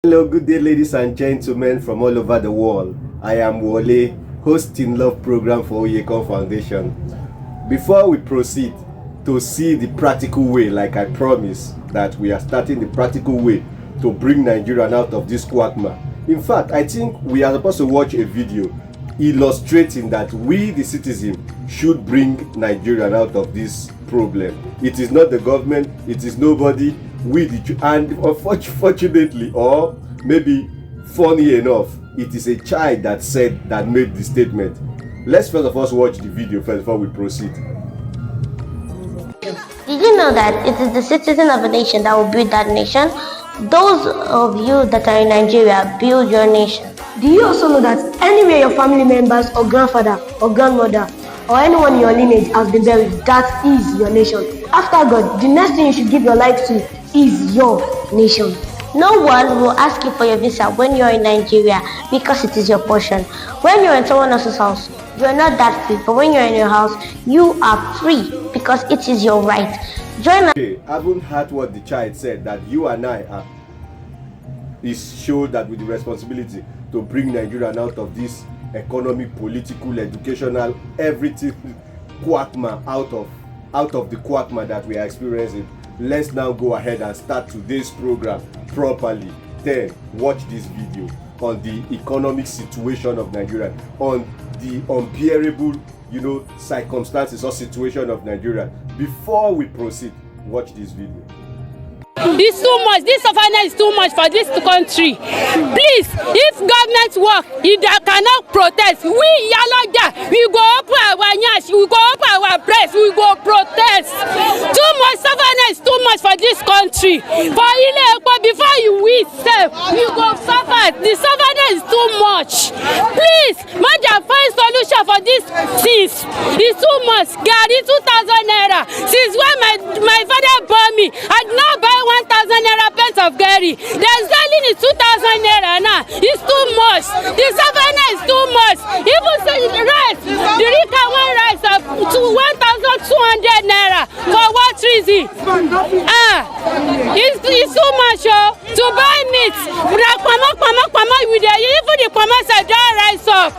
Hello, good day, ladies and gentlemen from all over the world. I am Wole, hosting Love Program for Oyekon Foundation. Before we proceed to see the practical way, like I promised, that we are starting the practical way to bring Nigerian out of this quagmire. In fact, I think we are supposed to watch a video illustrating that we, the citizens, should bring Nigerian out of this problem. It is not the government, it is nobody. And unfortunately, or maybe funny enough, it is a child that made the statement. Let's first of all watch the video first before we proceed. Did you know that it is the citizen of a nation that will build that nation? Those of you that are in Nigeria, build your nation. Do you also know that anywhere your family members or grandfather or grandmother or anyone in your lineage has been buried, that is your nation? After God, the next thing you should give your life to is your nation. No one will ask you for your visa when you're in Nigeria because it is your portion. When you're in someone else's house, you're not that free. But when you're in your house, you are free because it is your right. Okay, I haven't heard what the child said, that you and I are showed that with the responsibility to bring Nigerian out of this economic, political, educational, everything quagmire, out of the quagmire that we are experiencing. Let's now go ahead and start today's program properly. Then watch this video on the economic situation of Nigeria, on the unbearable, circumstances or situation of Nigeria. Before we proceed, watch this video. It's too much. This suffering is too much for this country. Please, if government work, if they cannot protest, we Yaloja, we go open our nyash, we go open our press, we go protest. Too much suffering is too much for this country. For before you eat, you go suffer. The suffering is too much. Please, Maja, find solution for this things. It's too much. Gary 2,000 naira. Since when my father bought me, I did not buy 1,000 naira pence of Gary. The selling is 2,000 naira now. It's too much. The savannah is too much. Even say rice, the Rika one rice up to 1,200 naira. For what reason? It's too much, oh. To buy meat, with even the commerce I don't rise up.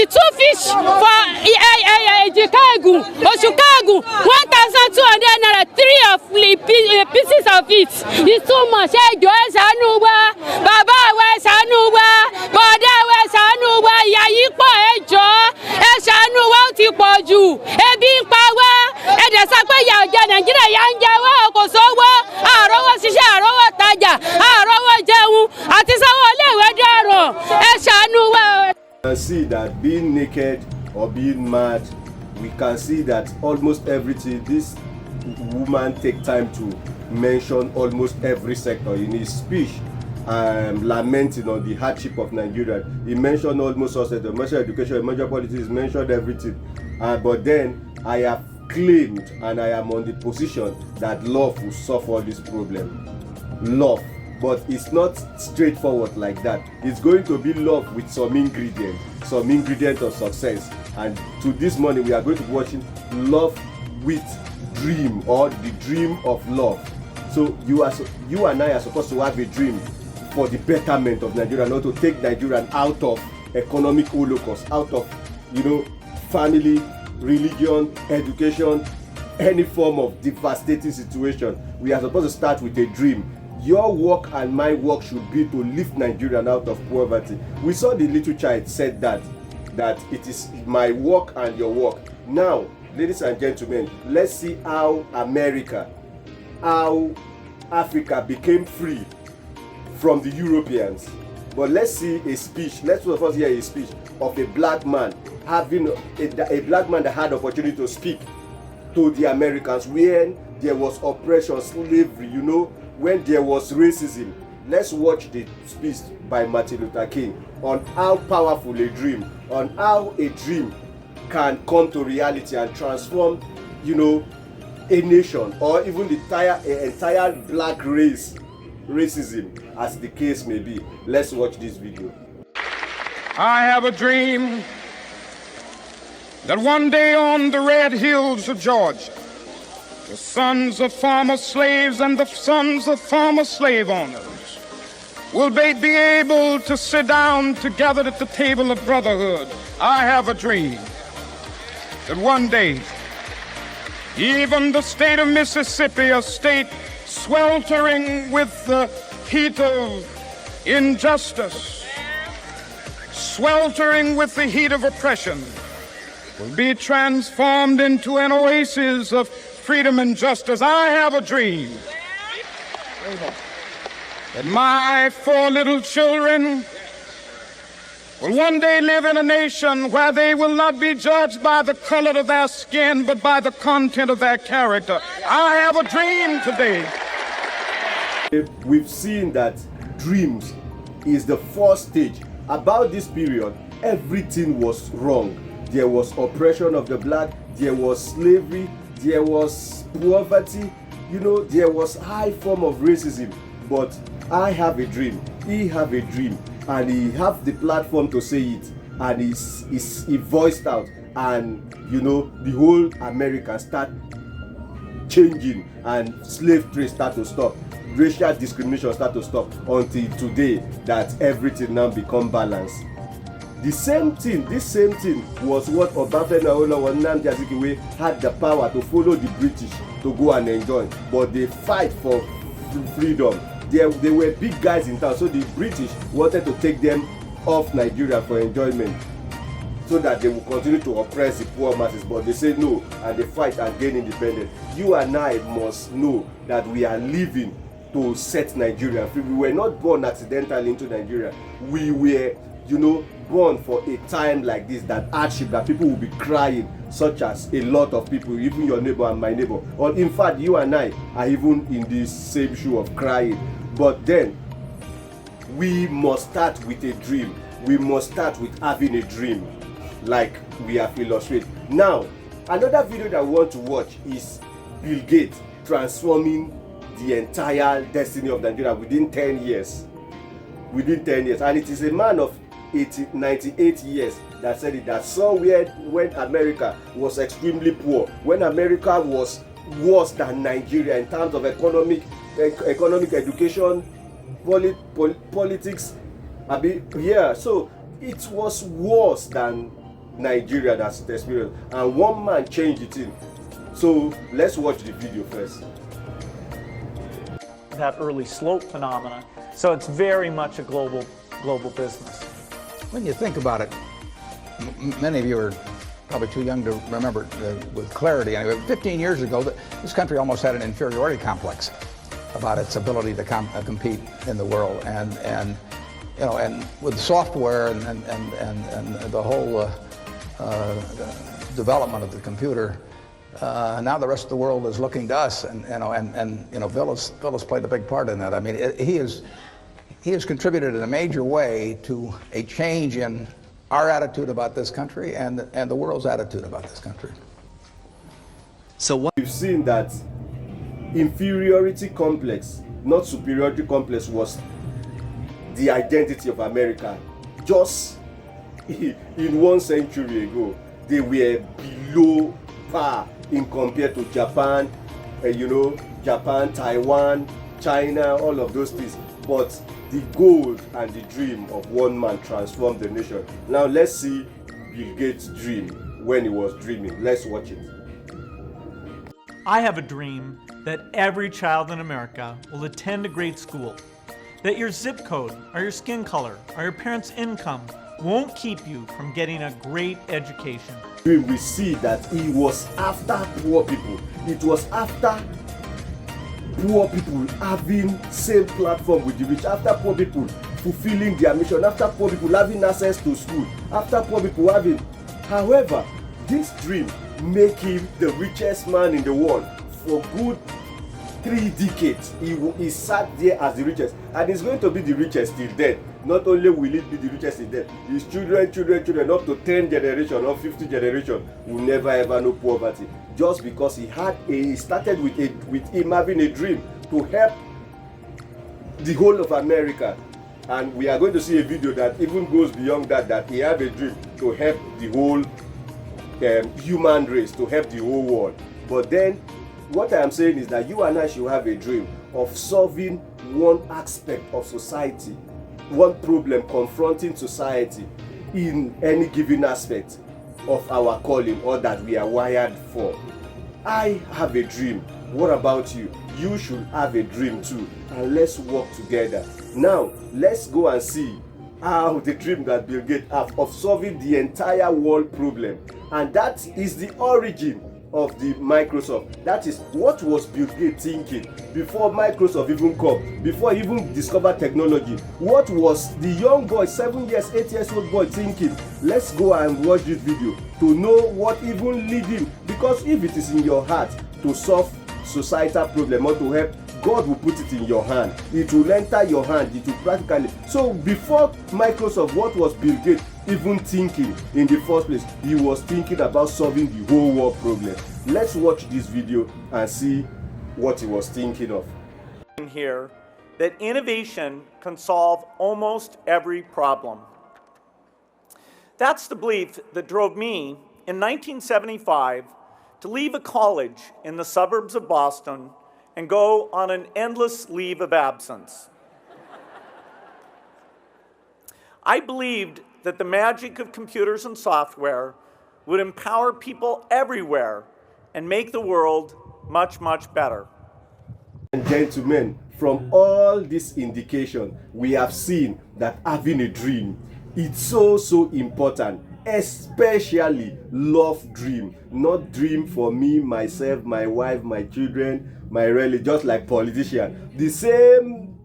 Two fish for Chicago, 1,200 naira, 3 of pieces of it. It's too much. Baba West Anuba, Boda West Anuba, Yayipo Ejo, Eshanuwa Tipoju, Ebin Power, and the Sakaya Nigeria Yanjawa, Kosowa, Arawa Sisha, Arawa Taja, Arawa Jawu, Atisawa Lewadaro, Eshanuwa. We can see that being naked or being mad, we can see that almost everything, this woman take time to mention almost every sector in his speech, lamenting on the hardship of Nigeria. He mentioned almost all sectors, mentioned education, mentioned politics, mentioned everything. But then I have claimed and I am on the position that love will solve all this problem. Love. But it's not straightforward like that. It's going to be love with some ingredient of success. And to this morning we are going to be watching love with dream, or the dream of love. So you and I are supposed to have a dream for the betterment of Nigeria, not to take Nigeria out of economic holocaust, out of family, religion, education, any form of devastating situation. We are supposed to start with a dream. Your work and my work should be to lift Nigerian out of poverty. We saw the little child said that it is my work and your work. Now, ladies and gentlemen, let's see how Africa became free from the Europeans. But let's see a speech. Let's first hear a speech of a black man, having a black man that had opportunity to speak to the Americans when there was oppression, slavery, when there was racism. Let's watch the speech by Martin Luther King on how powerful a dream, on how a dream can come to reality and transform, a nation, or even the entire black racism, as the case may be. Let's watch this video. I have a dream that one day on the red hills of Georgia, the sons of former slaves and the sons of former slave owners will they be able to sit down together at the table of brotherhood. I have a dream that one day, even the state of Mississippi, a state sweltering with the heat of injustice, sweltering with the heat of oppression, will be transformed into an oasis of freedom and justice. I have a dream that my 4 little children will one day live in a nation where they will not be judged by the color of their skin, but by the content of their character. I have a dream today. We've seen that dreams is the first stage. About this period, everything was wrong. There was oppression of the black, there was slavery, there was poverty, there was high form of racism. But I have a dream, he have a dream, and he have the platform to say it, and he voiced out, and the whole America start changing, and slave trade start to stop, racial discrimination start to stop, until today that everything now become balanced. This same thing was what Obafemi Awolowo and Nnamdi Azikiwe had the power to follow the British to go and enjoy, but they fight for freedom. They were big guys in town, so the British wanted to take them off Nigeria for enjoyment, so that they will continue to oppress the poor masses. But they said no, and they fight and gain independence. You and I must know that we are living to set Nigeria free. We were not born accidentally into Nigeria. We were, born for a time like this, that hardship, that people will be crying, such as a lot of people, even your neighbor and my neighbor. Or in fact, you and I are even in this same shoe of crying. But then, we must start with a dream. We must start with having a dream, like we have illustrated. Now, another video that we want to watch is Bill Gates transforming the entire destiny of Nigeria within 10 years. Within 10 years. And it is a man of 98 years that said it, that somewhere when America was extremely poor, when America was worse than Nigeria in terms of economic education, politics, so it was worse than Nigeria. That's the experience, and one man changed it in. So let's watch the video first. That early slope phenomena, so it's very much a global business. When you think about it, many of you are probably too young to remember with clarity. Anyway, 15 years ago, this country almost had an inferiority complex about its ability to compete in the world, and with software and the whole development of the computer, now the rest of the world is looking to us, and Bill has played a big part in that. I mean, he has contributed in a major way to a change in our attitude about this country and the world's attitude about this country. So what we've seen, that inferiority complex, not superiority complex, was the identity of America. Just in 1 century ago, they were below par in compared to Japan, Japan, Taiwan, China, all of those things. But the goal and the dream of one man transformed the nation. Now let's see Bill Gates' dream when he was dreaming. Let's watch it. I have a dream that every child in America will attend a great school, that your zip code or your skin color or your parents' income won't keep you from getting a great education. We see that he was after poor people. It was after poor people having same platform with the rich, after poor people fulfilling their mission, after poor people having access to school, after poor people having. However, this dream make him the richest man in the world for good 3 decades. He sat there as the richest, and he's going to be the richest till death. Not only will it be the richest till death, his children, up to 10 generations or 50 generations will never ever know poverty. Just because he started with him having a dream to help the whole of America. And we are going to see a video that even goes beyond that he had a dream to help the whole human race, to help the whole world. But then what I am saying is that you and I should have a dream. of solving one aspect of society, one problem confronting society in any given aspect of our calling or that we are wired for. I have a dream. What about you? You should have a dream too, and let's work together. Now, let's go and see how the dream that Bill Gates have of solving the entire world problem, and that is the origin of the Microsoft. That is what was Bill Gates thinking before Microsoft even come, before he even discovered technology. What was the young boy, 7 years, 8 years old boy thinking? Let's go and watch this video to know what even lead him, because if it is in your heart to solve societal problem or to help, God will put it in your hand. It will enter your hand. It will practically. So before Microsoft, what was Bill Gates even thinking in the first place? He was thinking about solving the whole world problem. Let's watch this video and see what he was thinking of. Here that innovation can solve almost every problem. That's the belief that drove me in 1975 to leave a college in the suburbs of Boston and go on an endless leave of absence. I believed that the magic of computers and software would empower people everywhere and make the world much, much better. And gentlemen, from all this indication, we have seen that having a dream, it's so important, especially love dream, not dream for me, myself, my wife, my children, my relative, just like politician. The same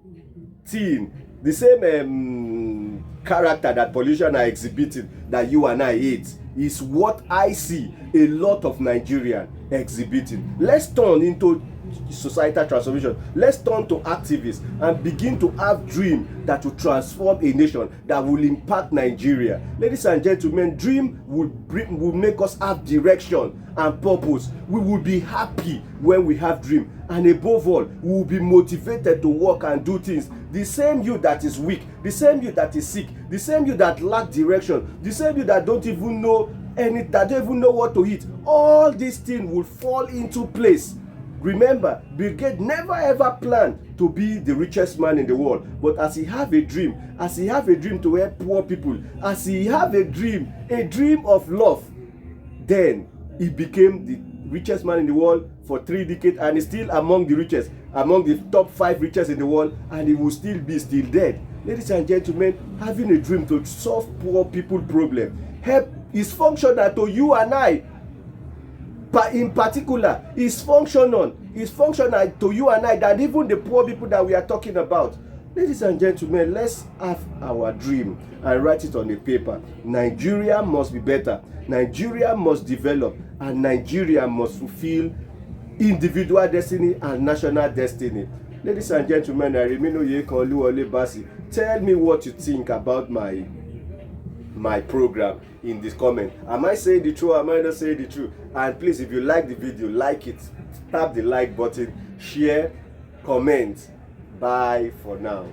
thing, the same character that politicians are exhibiting that you and I hate is what I see a lot of Nigerians exhibiting. Let's turn into societal transformation. Let's turn to activists and begin to have dreams that will transform a nation, that will impact Nigeria. Ladies and gentlemen, dream will make us have direction and purpose. We will be happy when we have dream, and above all, we will be motivated to work and do things. The same you that is weak, the same you that is sick, the same you that lack direction, the same you that don't even know that don't even know what to eat, all these things will fall into place. Remember, Bill Gates never ever planned to be the richest man in the world, but as he have a dream to help poor people, as he have a dream of love, then he became the richest man in the world for 3 decades, and is still among the richest, among the top 5 richest in the world, and he will still be dead. Ladies and gentlemen, having a dream to solve poor people problem help is functional to you and I. But in particular, is functional to you and I, that even the poor people that we are talking about. Ladies and gentlemen, let's have our dream and write it on a paper. Nigeria must be better. Nigeria must develop, and Nigeria must fulfill individual destiny and national destiny. Ladies and gentlemen, I remain Oyekan Oluwole Basi. Tell me what you think about my program in this comment. Am I saying the truth? Am I not saying the truth? And please, if you like the video, like it, tap the like button, share, comment. Bye for now.